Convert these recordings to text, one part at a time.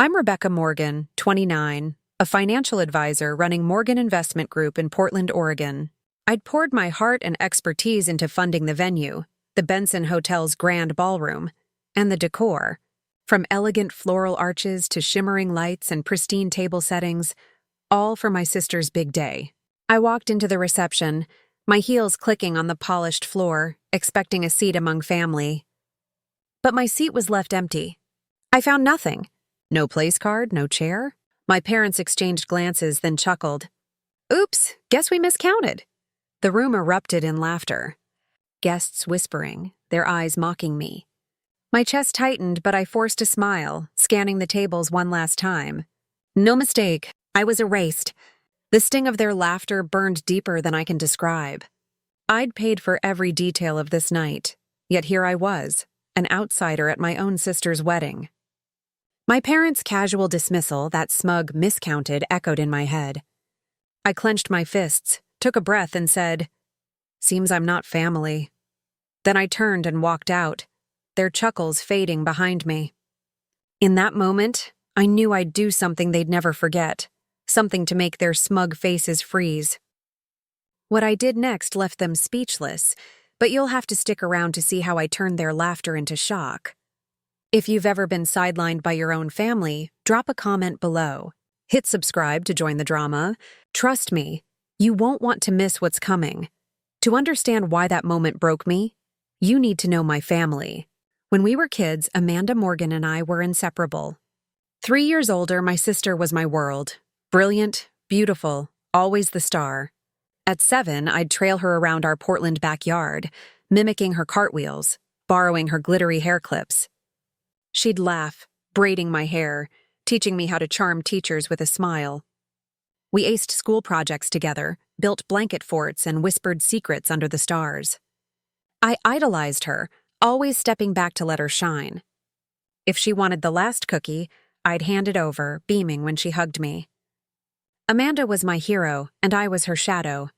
I'm Rebecca Morgan, 29, a financial advisor running Morgan Investment Group in Portland, Oregon. I'd poured my heart and expertise into funding the venue, the Benson Hotel's grand ballroom, and the decor. From elegant floral arches to shimmering lights and pristine table settings, all for my sister's big day. I walked into the reception, my heels clicking on the polished floor, expecting a seat among family. But my seat was left empty. I found nothing. No place card, no chair. My parents exchanged glances, then chuckled. Oops, guess we miscounted. The room erupted in laughter. Guests whispering, their eyes mocking me. My chest tightened, but I forced a smile, scanning the tables one last time. No mistake, I was erased. The sting of their laughter burned deeper than I can describe. I'd paid for every detail of this night, yet here I was, an outsider at my own sister's wedding. My parents' casual dismissal, that smug miscounted, echoed in my head. I clenched my fists, took a breath, and said, "Seems I'm not family." Then I turned and walked out, their chuckles fading behind me. In that moment, I knew I'd do something they'd never forget, something to make their smug faces freeze. What I did next left them speechless, but you'll have to stick around to see how I turned their laughter into shock. If you've ever been sidelined by your own family, drop a comment below. Hit subscribe to join the drama. Trust me, you won't want to miss what's coming. To understand why that moment broke me, you need to know my family. When we were kids, Amanda Morgan and I were inseparable. 3 years older, my sister was my world. Brilliant, beautiful, always the star. At 7, I'd trail her around our Portland backyard, mimicking her cartwheels, borrowing her glittery hair clips. She'd laugh, braiding my hair, teaching me how to charm teachers with a smile. We aced school projects together, built blanket forts, and whispered secrets under the stars. I idolized her, always stepping back to let her shine. If she wanted the last cookie, I'd hand it over, beaming when she hugged me. Amanda was my hero, and I was her shadow.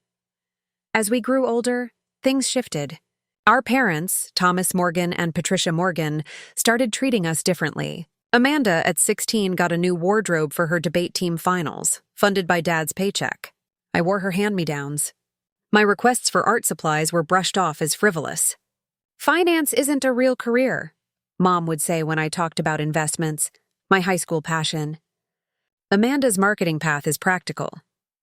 As we grew older, things shifted. Our parents, Thomas Morgan and Patricia Morgan, started treating us differently. Amanda, at 16, got a new wardrobe for her debate team finals, funded by Dad's paycheck. I wore her hand-me-downs. My requests for art supplies were brushed off as frivolous. Finance isn't a real career, Mom would say when I talked about investments, my high school passion. Amanda's marketing path is practical.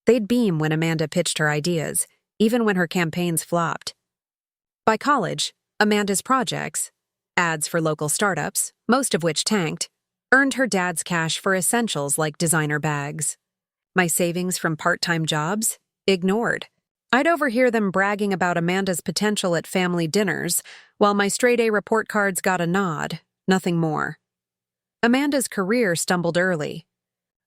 They'd beam when Amanda pitched her ideas, even when her campaigns flopped. By college, Amanda's projects, ads for local startups, most of which tanked, earned her dad's cash for essentials like designer bags. My savings from part-time jobs? Ignored. I'd overhear them bragging about Amanda's potential at family dinners, while my straight-A report cards got a nod, nothing more. Amanda's career stumbled early.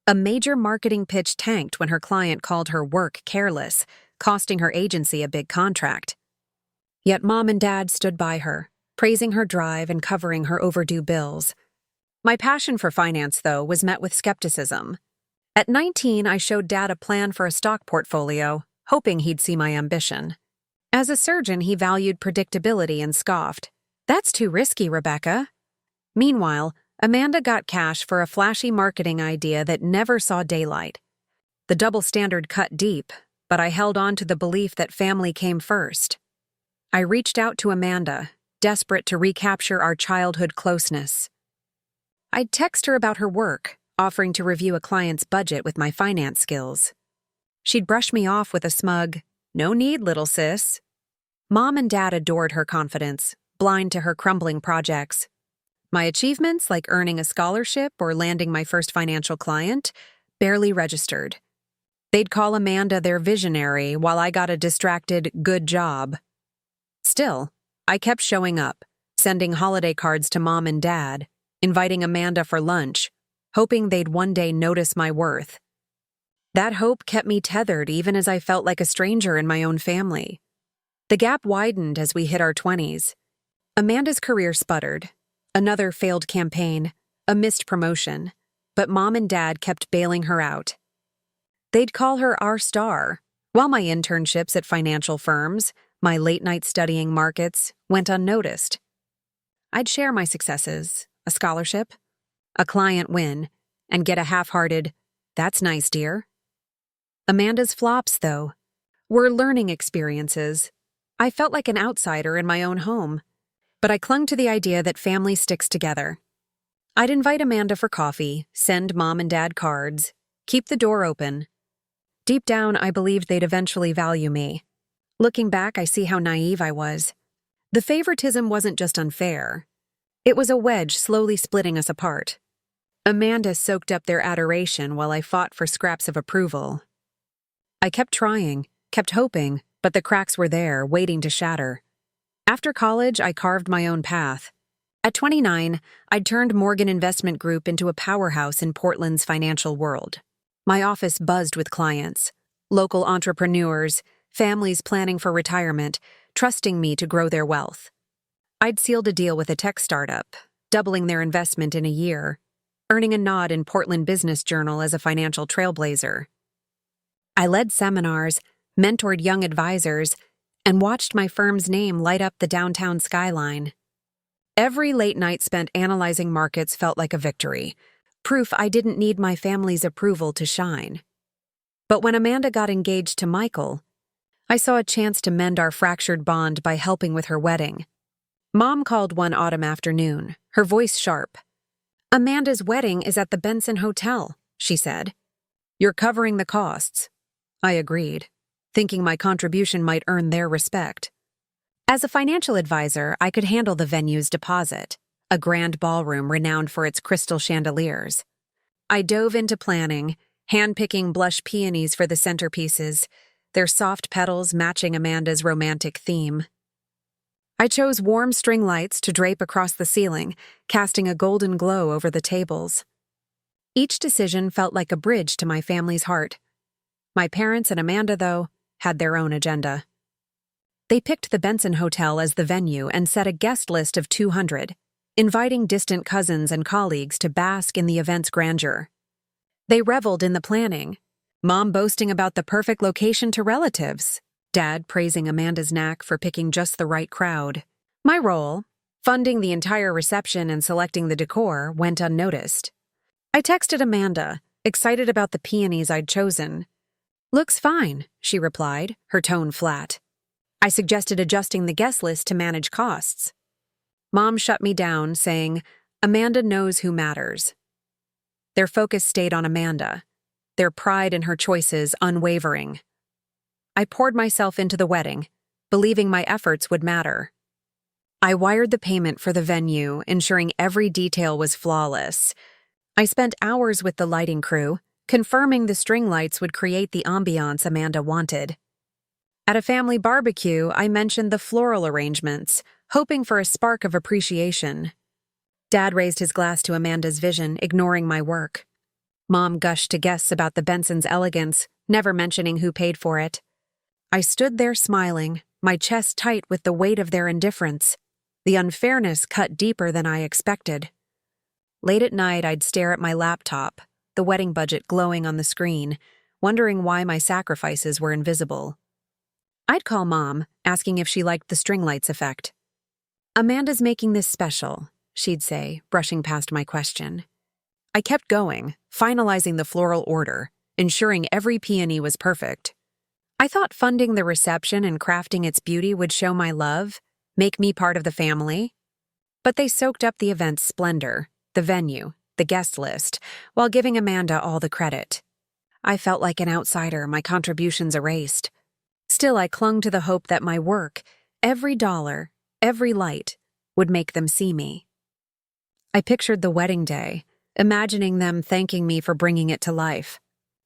A major marketing pitch tanked when her client called her work careless, costing her agency a big contract. Yet Mom and Dad stood by her, praising her drive and covering her overdue bills. My passion for finance, though, was met with skepticism. At 19, I showed Dad a plan for a stock portfolio, hoping he'd see my ambition. As a surgeon, he valued predictability and scoffed. "That's too risky, Rebecca." Meanwhile, Amanda got cash for a flashy marketing idea that never saw daylight. The double standard cut deep, but I held on to the belief that family came first. I reached out to Amanda, desperate to recapture our childhood closeness. I'd text her about her work, offering to review a client's budget with my finance skills. She'd brush me off with a smug, "No need, little sis." Mom and Dad adored her confidence, blind to her crumbling projects. My achievements, like earning a scholarship or landing my first financial client, barely registered. They'd call Amanda their visionary while I got a distracted "good job." Still, I kept showing up, sending holiday cards to Mom and Dad, inviting Amanda for lunch, hoping they'd one day notice my worth. That hope kept me tethered even as I felt like a stranger in my own family. The gap widened as we hit our 20s. Amanda's career sputtered. Another failed campaign, a missed promotion, but Mom and Dad kept bailing her out. They'd call her our star, while my internships at financial firms, my late-night studying markets, went unnoticed. I'd share my successes, a scholarship, a client win, and get a half-hearted, "That's nice, dear." Amanda's flops, though, were learning experiences. I felt like an outsider in my own home, but I clung to the idea that family sticks together. I'd invite Amanda for coffee, send Mom and Dad cards, keep the door open. Deep down, I believed they'd eventually value me. Looking back, I see how naive I was. The favoritism wasn't just unfair. It was a wedge slowly splitting us apart. Amanda soaked up their adoration while I fought for scraps of approval. I kept trying, kept hoping, but the cracks were there, waiting to shatter. After college, I carved my own path. At 29, I'd turned Morgan Investment Group into a powerhouse in Portland's financial world. My office buzzed with clients, local entrepreneurs, families planning for retirement, trusting me to grow their wealth. I'd sealed a deal with a tech startup, doubling their investment in a year, earning a nod in Portland Business Journal as a financial trailblazer. I led seminars, mentored young advisors, and watched my firm's name light up the downtown skyline. Every late night spent analyzing markets felt like a victory, proof I didn't need my family's approval to shine. But when Amanda got engaged to Michael, I saw a chance to mend our fractured bond by helping with her wedding. Mom called one autumn afternoon, her voice sharp. "Amanda's wedding is at the Benson Hotel," she said. "You're covering the costs." I agreed, thinking my contribution might earn their respect. As a financial advisor, I could handle the venue's deposit, a grand ballroom renowned for its crystal chandeliers. I dove into planning, handpicking blush peonies for the centerpieces, their soft petals matching Amanda's romantic theme. I chose warm string lights to drape across the ceiling, casting a golden glow over the tables. Each decision felt like a bridge to my family's heart. My parents and Amanda, though, had their own agenda. They picked the Benson Hotel as the venue and set a guest list of 200, inviting distant cousins and colleagues to bask in the event's grandeur. They reveled in the planning, Mom boasting about the perfect location to relatives, Dad praising Amanda's knack for picking just the right crowd. My role, funding the entire reception and selecting the decor, went unnoticed. I texted Amanda, excited about the peonies I'd chosen. "Looks fine," she replied, her tone flat. I suggested adjusting the guest list to manage costs. Mom shut me down, saying, "Amanda knows who matters." Their focus stayed on Amanda, their pride in her choices unwavering. I poured myself into the wedding, believing my efforts would matter. I wired the payment for the venue, ensuring every detail was flawless. I spent hours with the lighting crew, confirming the string lights would create the ambiance Amanda wanted. At a family barbecue, I mentioned the floral arrangements, hoping for a spark of appreciation. Dad raised his glass to Amanda's vision, ignoring my work. Mom gushed to guests about the Benson's elegance, never mentioning who paid for it. I stood there smiling, my chest tight with the weight of their indifference. The unfairness cut deeper than I expected. Late at night, I'd stare at my laptop, the wedding budget glowing on the screen, wondering why my sacrifices were invisible. I'd call Mom, asking if she liked the string lights effect. "Amanda's making this special," she'd say, brushing past my question. I kept going, finalizing the floral order, ensuring every peony was perfect. I thought funding the reception and crafting its beauty would show my love, make me part of the family. But they soaked up the event's splendor, the venue, the guest list, while giving Amanda all the credit. I felt like an outsider, my contributions erased. Still, I clung to the hope that my work, every dollar, every light, would make them see me. I pictured the wedding day, imagining them thanking me for bringing it to life.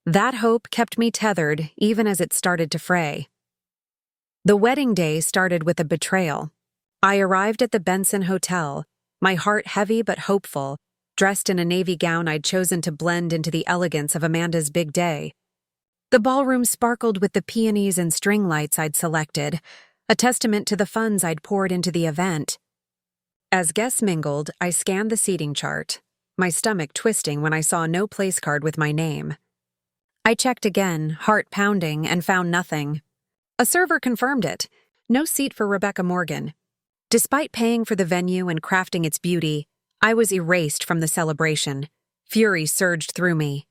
That hope kept me tethered even as it started to fray. The wedding day started with a betrayal. I arrived at the Benson Hotel, my heart heavy but hopeful, dressed in a navy gown I'd chosen to blend into the elegance of Amanda's big day. The ballroom sparkled with the peonies and string lights I'd selected, a testament to the funds I'd poured into the event. As guests mingled, I scanned the seating chart, my stomach twisting when I saw no place card with my name. I checked again, heart pounding, and found nothing. A server confirmed it. No seat for Rebecca Morgan. Despite paying for the venue and crafting its beauty, I was erased from the celebration, Fury surged through me.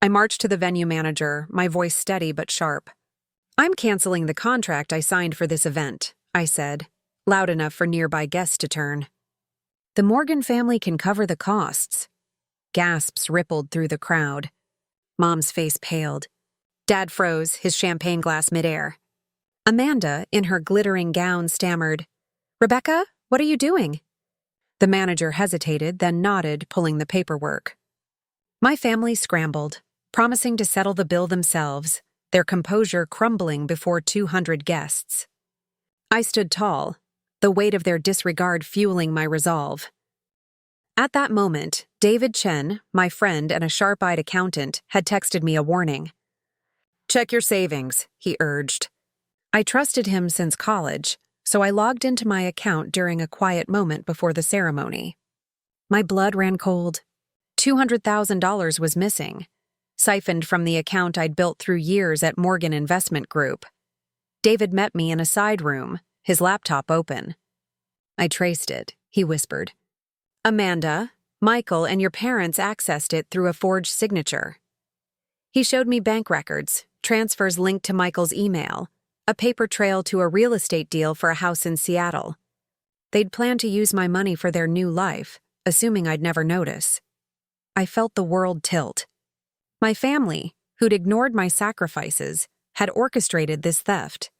I marched to the venue manager, my voice steady but sharp. "I'm canceling the contract I signed for this event," I said, loud enough for nearby guests to turn. "The Morgan family can cover the costs." Gasps rippled through the crowd. Mom's face paled. Dad froze, his champagne glass midair. Amanda, in her glittering gown, stammered, "Rebecca, what are you doing?" The manager hesitated, then nodded, pulling the paperwork. My family scrambled, promising to settle the bill themselves, their composure crumbling before 200 guests. I stood tall, the weight of their disregard fueling my resolve. At that moment, David Chen, my friend and a sharp-eyed accountant, had texted me a warning. "Check your savings," he urged. I trusted him since college, so I logged into my account during a quiet moment before the ceremony. My blood ran cold. $200,000 was missing, siphoned from the account I'd built through years at Morgan Investment Group. David met me in a side room, his laptop open. "I traced it," he whispered. "Amanda, Michael, and your parents accessed it through a forged signature." He showed me bank records, transfers linked to Michael's email, a paper trail to a real estate deal for a house in Seattle. They'd planned to use my money for their new life, assuming I'd never notice. I felt the world tilt. My family, who'd ignored my sacrifices, had orchestrated this theft.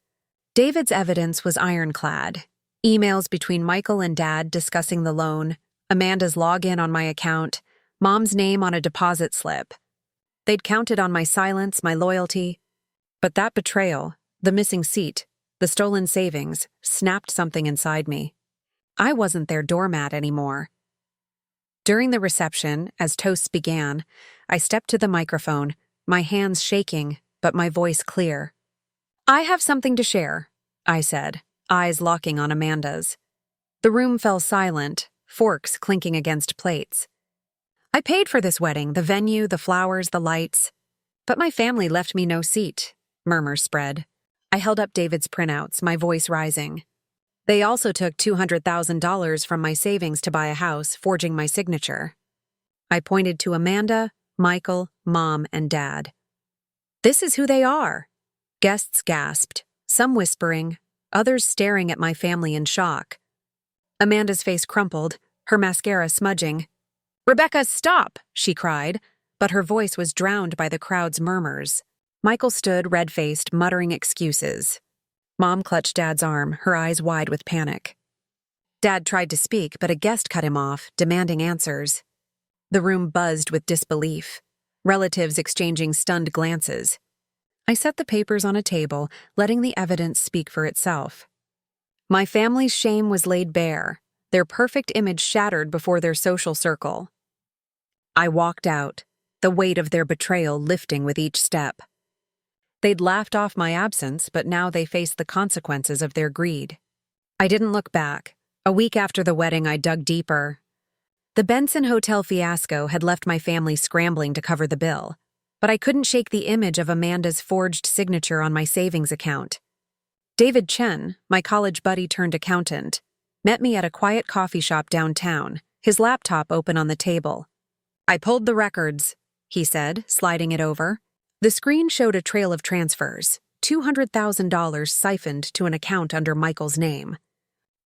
David's evidence was ironclad. Emails between Michael and Dad discussing the loan, Amanda's login on my account, Mom's name on a deposit slip. They'd counted on my silence, my loyalty. But that betrayal, the missing seat, the stolen savings, snapped something inside me. I wasn't their doormat anymore. During the reception, as toasts began, I stepped to the microphone, my hands shaking, but my voice clear. "I have something to share," I said, eyes locking on Amanda's. The room fell silent, forks clinking against plates. "I paid for this wedding, the venue, the flowers, the lights. But my family left me no seat," murmurs spread. I held up David's printouts, my voice rising. "They also took $200,000 from my savings to buy a house, forging my signature." I pointed to Amanda, Michael, Mom, and Dad. "This is who they are." Guests gasped, some whispering, others staring at my family in shock. Amanda's face crumpled, her mascara smudging. "Rebecca, stop!" she cried, but her voice was drowned by the crowd's murmurs. Michael stood red-faced, muttering excuses. Mom clutched Dad's arm, her eyes wide with panic. Dad tried to speak, but a guest cut him off, demanding answers. The room buzzed with disbelief, relatives exchanging stunned glances. I set the papers on a table, letting the evidence speak for itself. My family's shame was laid bare, their perfect image shattered before their social circle. I walked out, the weight of their betrayal lifting with each step. They'd laughed off my absence, but now they faced the consequences of their greed. I didn't look back. A week after the wedding, I dug deeper. The Benson Hotel fiasco had left my family scrambling to cover the bill, but I couldn't shake the image of Amanda's forged signature on my savings account. David Chen, my college buddy turned accountant, met me at a quiet coffee shop downtown, his laptop open on the table. "I pulled the records," he said, sliding it over. The screen showed a trail of transfers, $200,000 siphoned to an account under Michael's name.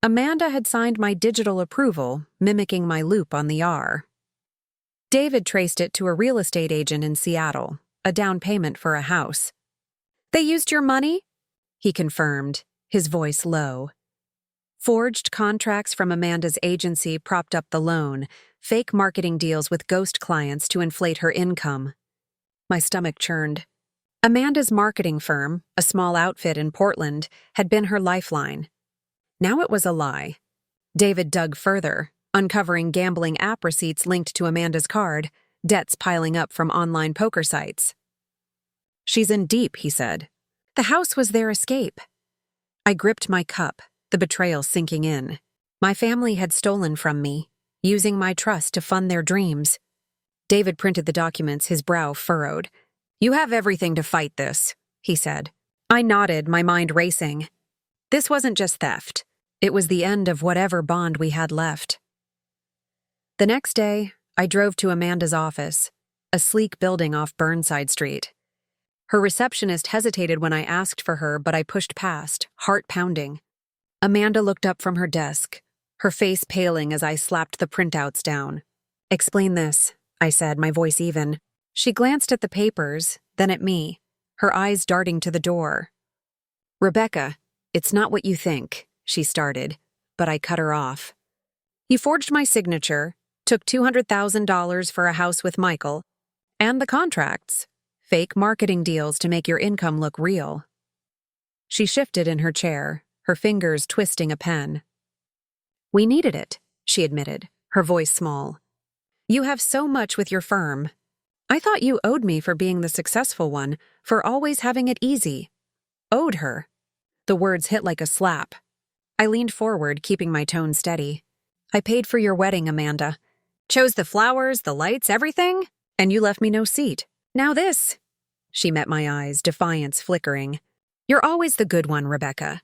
Amanda had signed my digital approval, mimicking my loop on the R. David traced it to a real estate agent in Seattle, a down payment for a house. "They used your money?" he confirmed, his voice low. Forged contracts from Amanda's agency propped up the loan, fake marketing deals with ghost clients to inflate her income. My stomach churned. Amanda's marketing firm, a small outfit in Portland, had been her lifeline. Now it was a lie. David dug further, uncovering gambling app receipts linked to Amanda's card, debts piling up from online poker sites. "She's in deep," he said. The house was their escape. I gripped my cup, the betrayal sinking in. My family had stolen from me, using my trust to fund their dreams. David printed the documents, his brow furrowed. "You have everything to fight this," he said. I nodded, my mind racing. This wasn't just theft. It was the end of whatever bond we had left. The next day, I drove to Amanda's office, a sleek building off Burnside Street. Her receptionist hesitated when I asked for her, but I pushed past, heart pounding. Amanda looked up from her desk, her face paling as I slapped the printouts down. "Explain this," I said, my voice even. She glanced at the papers, then at me, her eyes darting to the door. "Rebecca, it's not what you think," she started, but I cut her off. "You forged my signature, took $200,000 for a house with Michael, and the contracts. Fake marketing deals to make your income look real." She shifted in her chair, her fingers twisting a pen. "We needed it," she admitted, her voice small. "You have so much with your firm. I thought you owed me for being the successful one, for always having it easy." Owed her. The words hit like a slap. I leaned forward, keeping my tone steady. "I paid for your wedding, Amanda. Chose the flowers, the lights, everything, and you left me no seat. Now this." She met my eyes, defiance flickering. "You're always the good one, Rebecca.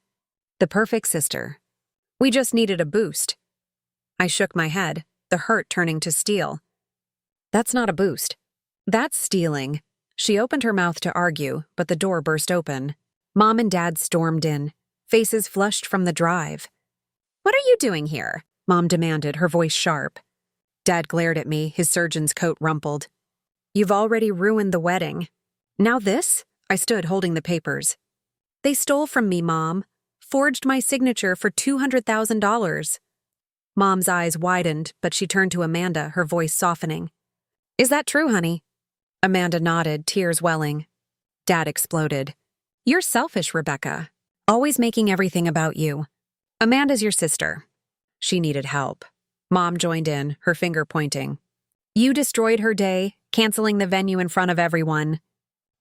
The perfect sister. We just needed a boost." I shook my head, the hurt turning to steel. "That's not a boost. That's stealing." She opened her mouth to argue, but the door burst open. Mom and Dad stormed in, faces flushed from the drive. "What are you doing here?" Mom demanded, her voice sharp. Dad glared at me, his surgeon's coat rumpled. "You've already ruined the wedding. Now this?" I stood holding the papers. "They stole from me, Mom. Forged my signature for $200,000. Mom's eyes widened, but she turned to Amanda, her voice softening. "Is that true, honey?" Amanda nodded, tears welling. Dad exploded. "You're selfish, Rebecca. Always making everything about you. Amanda's your sister. She needed help." Mom joined in, her finger pointing. "You destroyed her day, canceling the venue in front of everyone.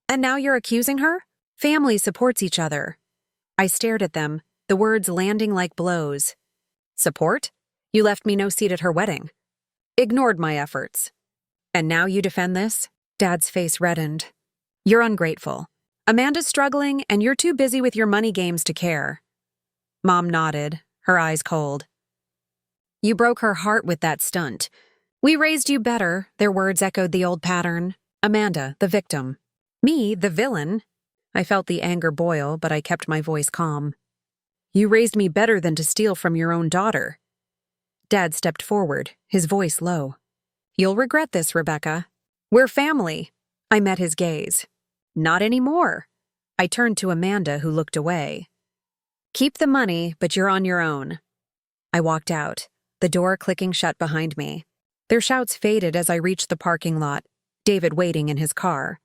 And now you're accusing her? Family supports each other." I stared at them, the words landing like blows. "Support? You left me no seat at her wedding. Ignored my efforts. And now you defend this?" Dad's face reddened. "You're ungrateful. Amanda's struggling, and you're too busy with your money games to care." Mom nodded, her eyes cold. "You broke her heart with that stunt. We raised you better," their words echoed the old pattern. Amanda, the victim. Me, the villain. I felt the anger boil, but I kept my voice calm. "You raised me better than to steal from your own daughter." Dad stepped forward, his voice low. "You'll regret this, Rebecca. We're family." I met his gaze. "Not anymore." I turned to Amanda, who looked away. "Keep the money, but you're on your own." I walked out, the door clicking shut behind me. Their shouts faded as I reached the parking lot, David waiting in his car.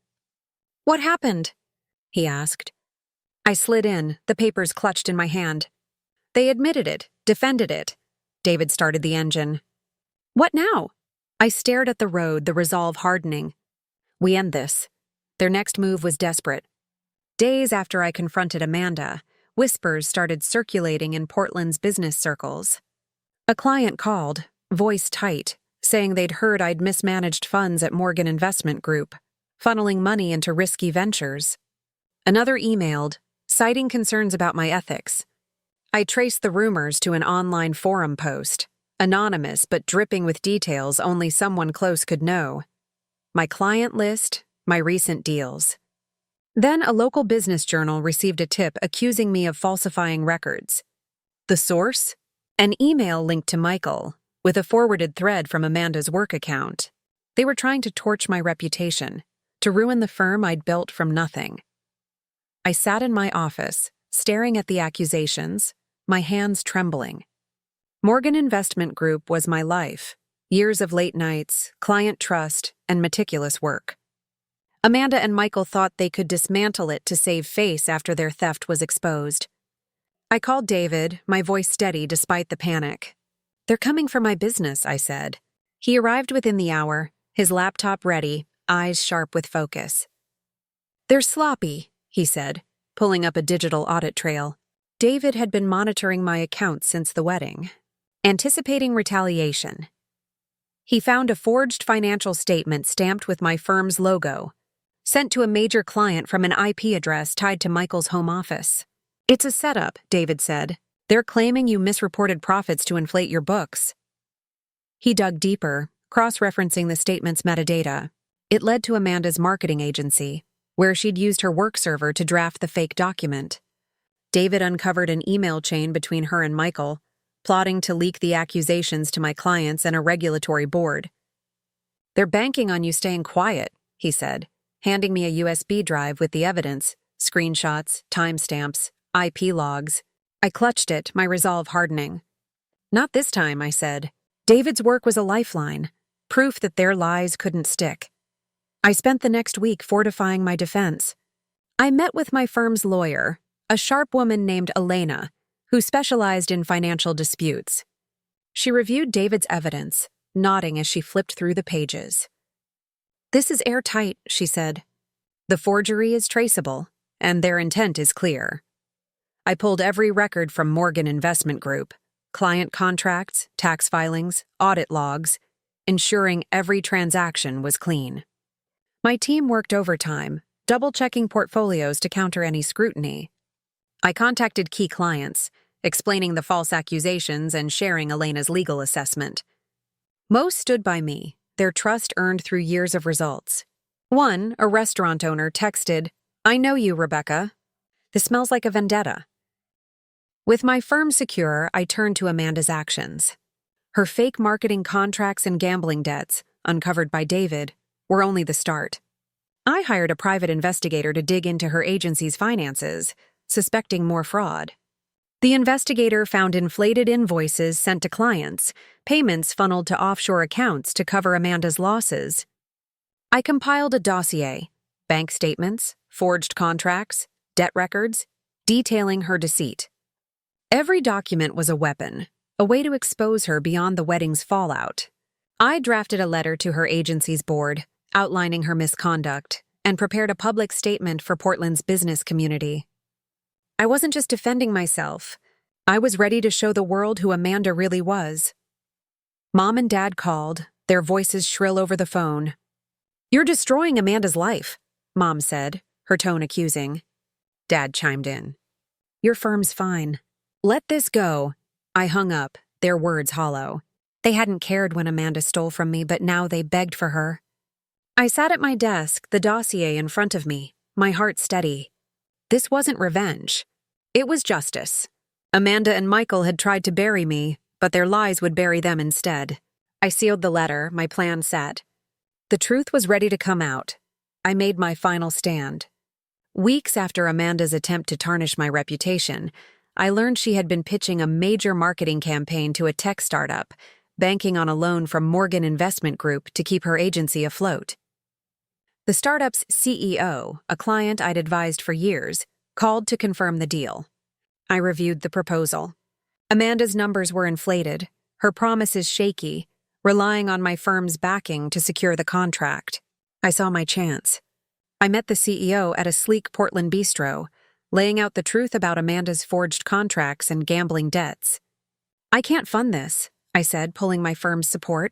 "What happened?" he asked. I slid in, the papers clutched in my hand. "They admitted it, defended it." David started the engine. "What now?" I stared at the road, the resolve hardening. "We end this." Their next move was desperate. Days after I confronted Amanda, whispers started circulating in Portland's business circles. A client called, voice tight, saying they'd heard I'd mismanaged funds at Morgan Investment Group, funneling money into risky ventures. Another emailed, citing concerns about my ethics. I traced the rumors to an online forum post, anonymous but dripping with details only someone close could know. My client list, my recent deals. Then a local business journal received a tip accusing me of falsifying records. The source? An email linked to Michael, with a forwarded thread from Amanda's work account. They were trying to torch my reputation, to ruin the firm I'd built from nothing. I sat in my office, staring at the accusations, my hands trembling. Morgan Investment Group was my life, years of late nights, client trust, and meticulous work. Amanda and Michael thought they could dismantle it to save face after their theft was exposed. I called David, my voice steady despite the panic. "They're coming for my business," I said. He arrived within the hour, his laptop ready, eyes sharp with focus. "They're sloppy," he said, pulling up a digital audit trail. David had been monitoring my accounts since the wedding, anticipating retaliation. He found a forged financial statement stamped with my firm's logo, sent to a major client from an IP address tied to Michael's home office. "It's a setup," David said. "They're claiming you misreported profits to inflate your books." He dug deeper, cross-referencing the statement's metadata. It led to Amanda's marketing agency, where she'd used her work server to draft the fake document. David uncovered an email chain between her and Michael, plotting to leak the accusations to my clients and a regulatory board. "They're banking on you staying quiet," he said, handing me a USB drive with the evidence, screenshots, timestamps, IP logs. I clutched it, my resolve hardening. "Not this time," I said. David's work was a lifeline, proof that their lies couldn't stick. I spent the next week fortifying my defense. I met with my firm's lawyer, a sharp woman named Elena, who specialized in financial disputes. She reviewed David's evidence, nodding as she flipped through the pages. "This is airtight," she said. "The forgery is traceable, and their intent is clear." I pulled every record from Morgan Investment Group, client contracts, tax filings, audit logs, ensuring every transaction was clean. My team worked overtime, double-checking portfolios to counter any scrutiny. I contacted key clients, explaining the false accusations and sharing Elena's legal assessment. Most stood by me, their trust earned through years of results. One, a restaurant owner, texted, "I know you, Rebecca. This smells like a vendetta." With my firm secure, I turned to Amanda's actions. Her fake marketing contracts and gambling debts, uncovered by David, were only the start. I hired a private investigator to dig into her agency's finances, suspecting more fraud. The investigator found inflated invoices sent to clients, payments funneled to offshore accounts to cover Amanda's losses. I compiled a dossier, bank statements, forged contracts, debt records, detailing her deceit. Every document was a weapon, a way to expose her beyond the wedding's fallout. I drafted a letter to her agency's board, outlining her misconduct, and prepared a public statement for Portland's business community. I wasn't just defending myself. I was ready to show the world who Amanda really was. Mom and Dad called, their voices shrill over the phone. "You're destroying Amanda's life," Mom said, her tone accusing. Dad chimed in. "Your firm's fine. Let this go." I hung up, their words hollow. They hadn't cared when Amanda stole from me, but now they begged for her. I sat at my desk, the dossier in front of me, my heart steady. This wasn't revenge. It was justice. Amanda and Michael had tried to bury me, but their lies would bury them instead. I sealed the letter, my plan set. The truth was ready to come out. I made my final stand. Weeks after Amanda's attempt to tarnish my reputation, I learned she had been pitching a major marketing campaign to a tech startup, banking on a loan from Morgan Investment Group to keep her agency afloat. The startup's CEO, a client I'd advised for years, called to confirm the deal. I reviewed the proposal. Amanda's numbers were inflated, her promises shaky, relying on my firm's backing to secure the contract. I saw my chance. I met the CEO at a sleek Portland bistro, laying out the truth about Amanda's forged contracts and gambling debts. "I can't fund this," I said, pulling my firm's support.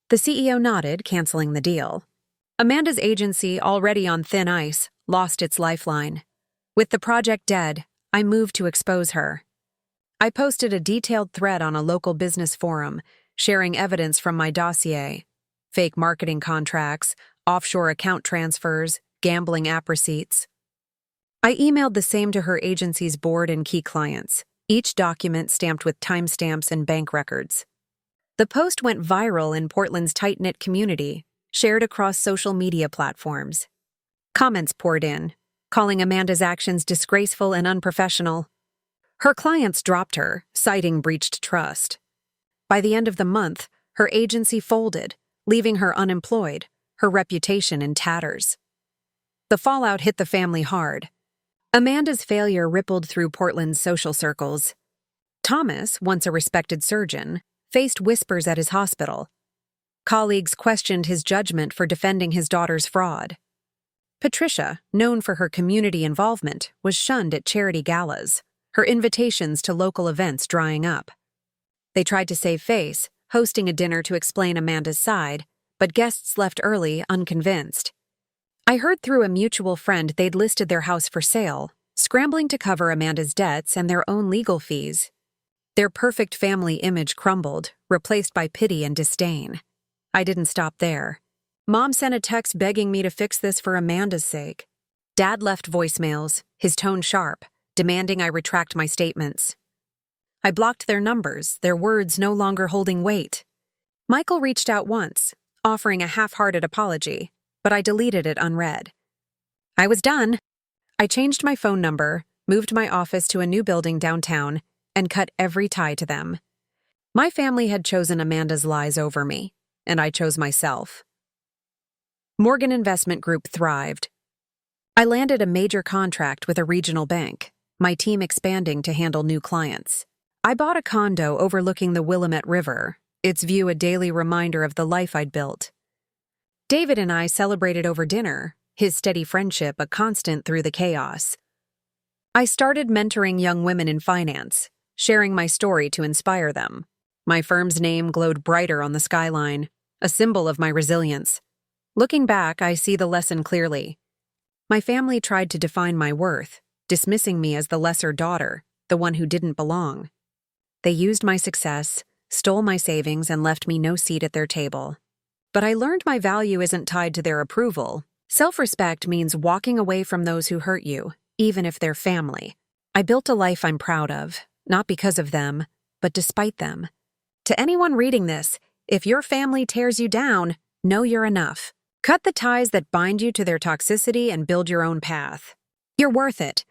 The CEO nodded, canceling the deal. Amanda's agency, already on thin ice, lost its lifeline. With the project dead, I moved to expose her. I posted a detailed thread on a local business forum, sharing evidence from my dossier: fake marketing contracts, offshore account transfers, gambling app receipts. I emailed the same to her agency's board and key clients, each document stamped with timestamps and bank records. The post went viral in Portland's tight-knit community, shared across social media platforms. Comments poured in, calling Amanda's actions disgraceful and unprofessional. Her clients dropped her, citing breached trust. By the end of the month, her agency folded, leaving her unemployed, her reputation in tatters. The fallout hit the family hard. Amanda's failure rippled through Portland's social circles. Thomas, once a respected surgeon, faced whispers at his hospital. Colleagues questioned his judgment for defending his daughter's fraud. Patricia, known for her community involvement, was shunned at charity galas, her invitations to local events drying up. They tried to save face, hosting a dinner to explain Amanda's side, but guests left early, unconvinced. I heard through a mutual friend they'd listed their house for sale, scrambling to cover Amanda's debts and their own legal fees. Their perfect family image crumbled, replaced by pity and disdain. I didn't stop there. Mom sent a text begging me to fix this for Amanda's sake. Dad left voicemails, his tone sharp, demanding I retract my statements. I blocked their numbers, their words no longer holding weight. Michael reached out once, offering a half-hearted apology, but I deleted it unread. I was done. I changed my phone number, moved my office to a new building downtown, and cut every tie to them. My family had chosen Amanda's lies over me, and I chose myself. Morgan Investment Group thrived. I landed a major contract with a regional bank, my team expanding to handle new clients. I bought a condo overlooking the Willamette River, its view a daily reminder of the life I'd built. David and I celebrated over dinner, his steady friendship a constant through the chaos. I started mentoring young women in finance, sharing my story to inspire them. My firm's name glowed brighter on the skyline, a symbol of my resilience. Looking back, I see the lesson clearly. My family tried to define my worth, dismissing me as the lesser daughter, the one who didn't belong. They used my success, stole my savings, and left me no seat at their table. But I learned my value isn't tied to their approval. Self-respect means walking away from those who hurt you, even if they're family. I built a life I'm proud of, not because of them, but despite them. To anyone reading this, if your family tears you down, know you're enough. Cut the ties that bind you to their toxicity and build your own path. You're worth it.